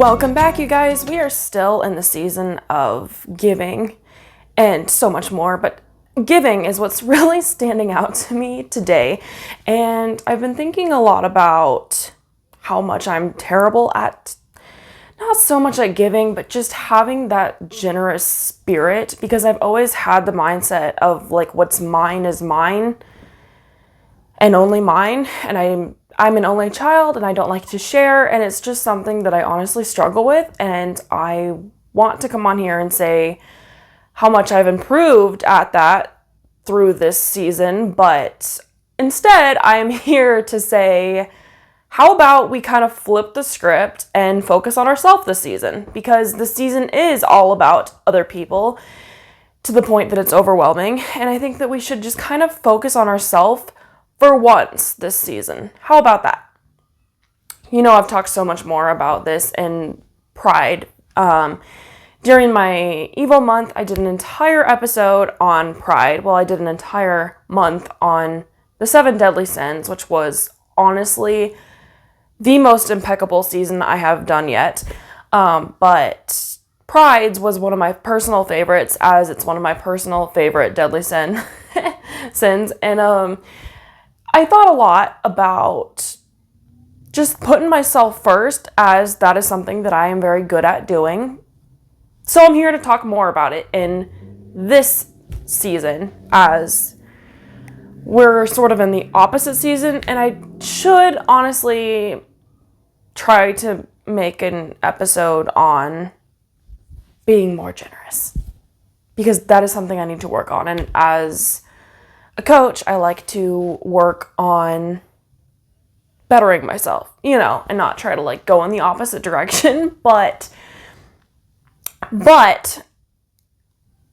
Welcome back, you guys. We are still in the season of giving and so much more, but giving is what's really standing out to me today. And I've been thinking a lot about how much I'm terrible at, not so much at giving, but just having that generous spirit, because I've always had the mindset of like, what's mine is mine and only mine. And I'm an only child and I don't like to share, and it's just something that I honestly struggle with, and I want to come on here and say how much I've improved at that through this season, but instead I'm here to say, how about we kind of flip the script and focus on ourselves this season, because the season is all about other people to the point that it's overwhelming, and I think that we should just kind of focus on ourselves for once this season. How about that? You know, I've talked so much more about this in Pride. During my Evil month, I did an entire episode on Pride. Well, I did an entire month on the 7 deadly sins, which was honestly the most impeccable season I have done yet. But Pride's was one of my personal favorites, as it's one of my personal favorite deadly sins. And I thought a lot about just putting myself first, as that is something that I am very good at doing. So I'm here to talk more about it in this season, as we're sort of in the opposite season, and I should honestly try to make an episode on being more generous, because that is something I need to work on. And as a coach, I like to work on bettering myself, and not try to like go in the opposite direction, but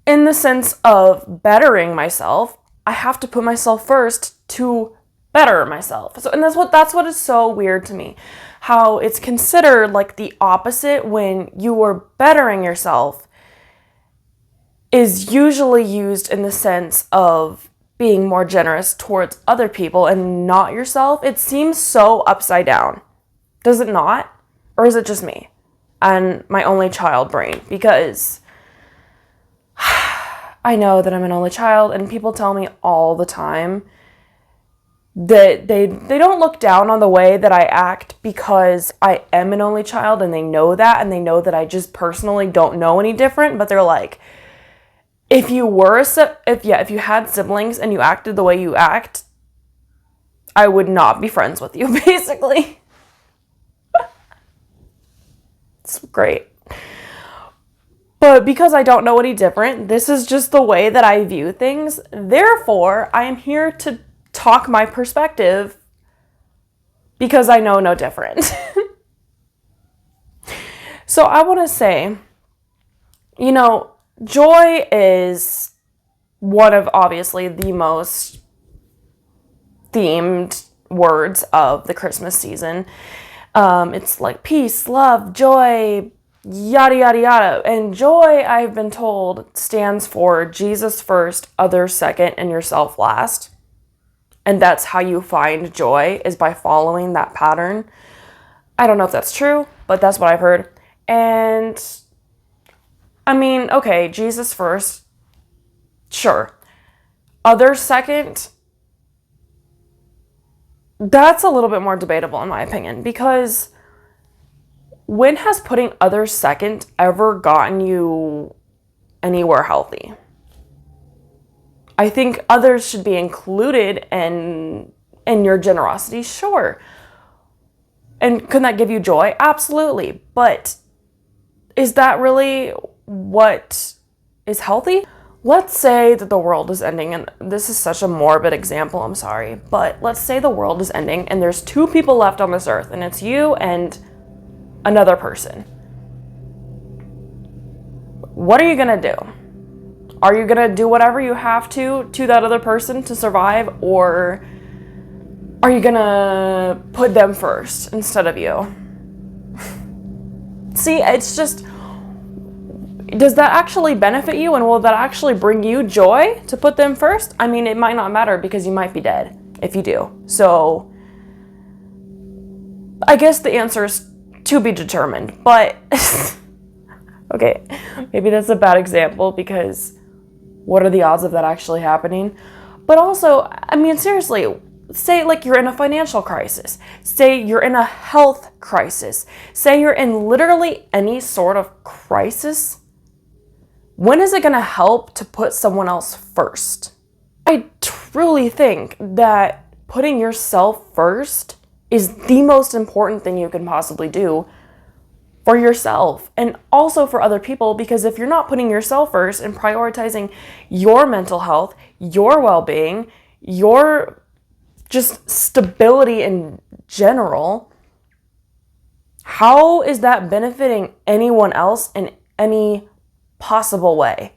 in the sense of bettering myself, I have to put myself first to better myself. So, and that's what is so weird to me, how it's considered like the opposite when you are bettering yourself is usually used in the sense of being more generous towards other people and not yourself. It seems so upside down. Does it not? Or is it just me and my only child brain? Because I know that I'm an only child, and people tell me all the time that they don't look down on the way that I act because I am an only child, and they know that, and they know that I just personally don't know any different, but they're like, if you had siblings and you acted the way you act, I would not be friends with you, basically. It's great. But because I don't know any different, this is just the way that I view things. Therefore, I am here to talk my perspective, because I know no different. So I want to say, joy is one of obviously the most themed words of the Christmas season. It's like peace, love, joy, yada, yada, yada. And joy, I've been told, stands for Jesus first, others second, and yourself last. And that's how you find joy, is by following that pattern. I don't know if that's true, but that's what I've heard. And I mean, okay, Jesus first, sure. Others second, that's a little bit more debatable in my opinion, because when has putting others second ever gotten you anywhere healthy? I think others should be included in your generosity, sure. And can that give you joy? Absolutely. But is that really what is healthy? Let's say that the world is ending, and this is such a morbid example, I'm sorry, but let's say the world is ending and there's 2 people left on this earth, and it's you and another person. What are you gonna do? Are you gonna do whatever you have to that other person to survive, or are you gonna put them first instead of you? See, it's just, does that actually benefit you, and will that actually bring you joy to put them first? I mean, it might not matter, because you might be dead if you do. So I guess the answer is to be determined. But, okay, maybe that's a bad example because what are the odds of that actually happening? But also, I mean, seriously, say like you're in a financial crisis. Say you're in a health crisis. Say you're in literally any sort of crisis. When is it going to help to put someone else first? I truly think that putting yourself first is the most important thing you can possibly do for yourself and also for other people, because if you're not putting yourself first and prioritizing your mental health, your well-being, your just stability in general, how is that benefiting anyone else in any possible way?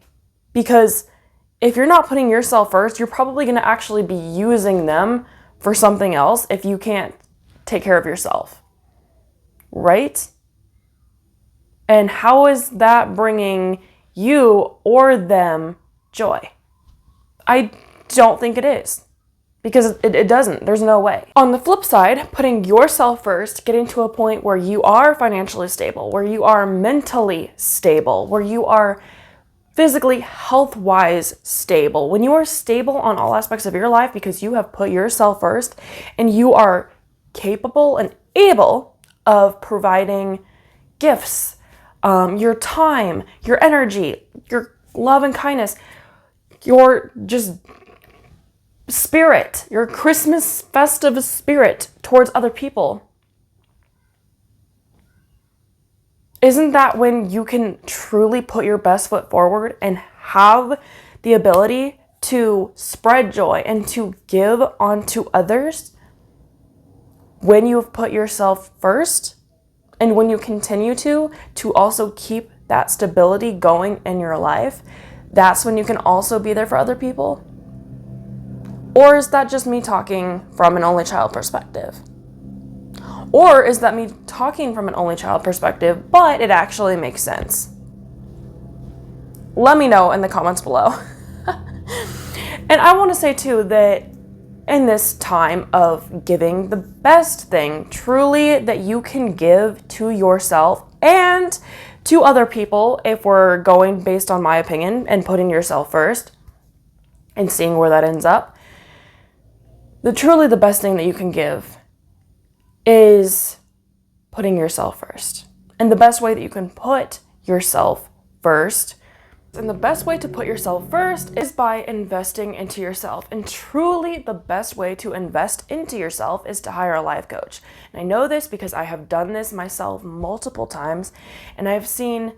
Because if you're not putting yourself first, you're probably going to actually be using them for something else if you can't take care of yourself, right? And how is that bringing you or them joy? I don't think it is, because it doesn't. There's no way. On the flip side, putting yourself first, getting to a point where you are financially stable, where you are mentally stable, where you are physically, health-wise stable. When you are stable on all aspects of your life because you have put yourself first and you are capable and able of providing gifts, your time, your energy, your love and kindness, your just spirit, your Christmas festive spirit towards other people. Isn't that when you can truly put your best foot forward and have the ability to spread joy and to give onto others when you have put yourself first? And when you continue to also keep that stability going in your life, that's when you can also be there for other people? Or is that just me talking from an only child perspective? Or is that me talking from an only child perspective, but it actually makes sense? Let me know in the comments below. And I want to say too that in this time of giving, the best thing truly that you can give to yourself and to other people, if we're going based on my opinion and putting yourself first and seeing where that ends up, truly the best thing that you can give is putting yourself first. And the best way that you can put yourself first, and the best way to put yourself first is by investing into yourself. And truly the best way to invest into yourself is to hire a life coach. And I know this because I have done this myself multiple times, and I've seen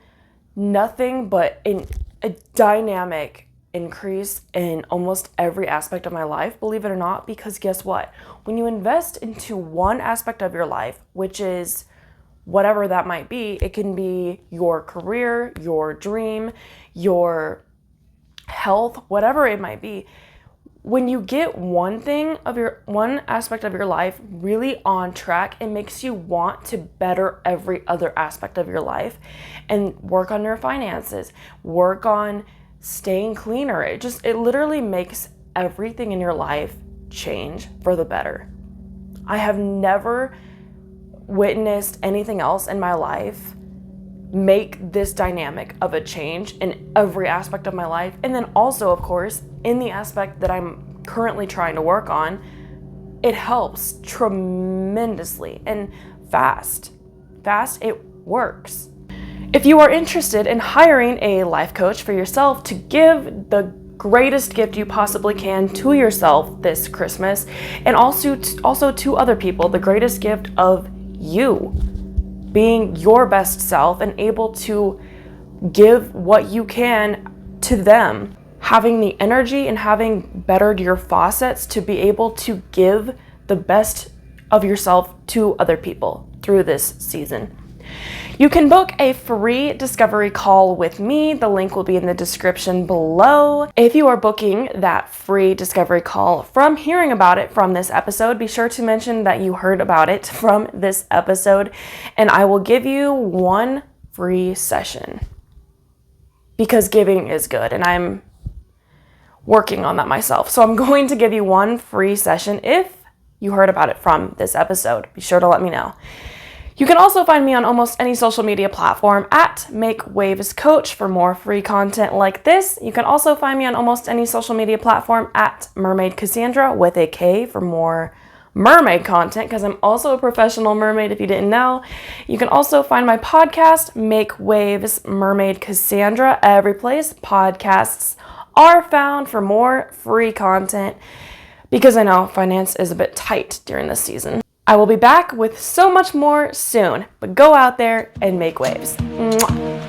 nothing but a dynamic increase in almost every aspect of my life, believe it or not, because guess what? When you invest into one aspect of your life, which is whatever that might be, it can be your career, your dream, your health, whatever it might be. When you get one aspect of your life really on track, it makes you want to better every other aspect of your life and work on your finances, work on staying cleaner. It literally makes everything in your life change for the better. I have never witnessed anything else in my life make this dynamic of a change in every aspect of my life. And then also, of course, in the aspect that I'm currently trying to work on, it helps tremendously and fast. It works. If you are interested in hiring a life coach for yourself to give the greatest gift you possibly can to yourself this Christmas, and also to other people, the greatest gift of you being your best self and able to give what you can to them, having the energy and having bettered your faucets to be able to give the best of yourself to other people through this season. You can book a free discovery call with me. The link will be in the description below. If you are booking that free discovery call from hearing about it from this episode, be sure to mention that you heard about it from this episode, and I will give you one free session because giving is good, and I'm working on that myself. So I'm going to give you one free session if you heard about it from this episode. Be sure to let me know. You can also find me on almost any social media platform at Make Waves Coach for more free content like this. You can also find me on almost any social media platform at Mermaid Kassandra with a K for more mermaid content, because I'm also a professional mermaid if you didn't know. You can also find my podcast, Make Waves Mermaid Kassandra, every place podcasts are found for more free content, because I know finance is a bit tight during this season. I will be back with so much more soon, but go out there and make waves. Mwah.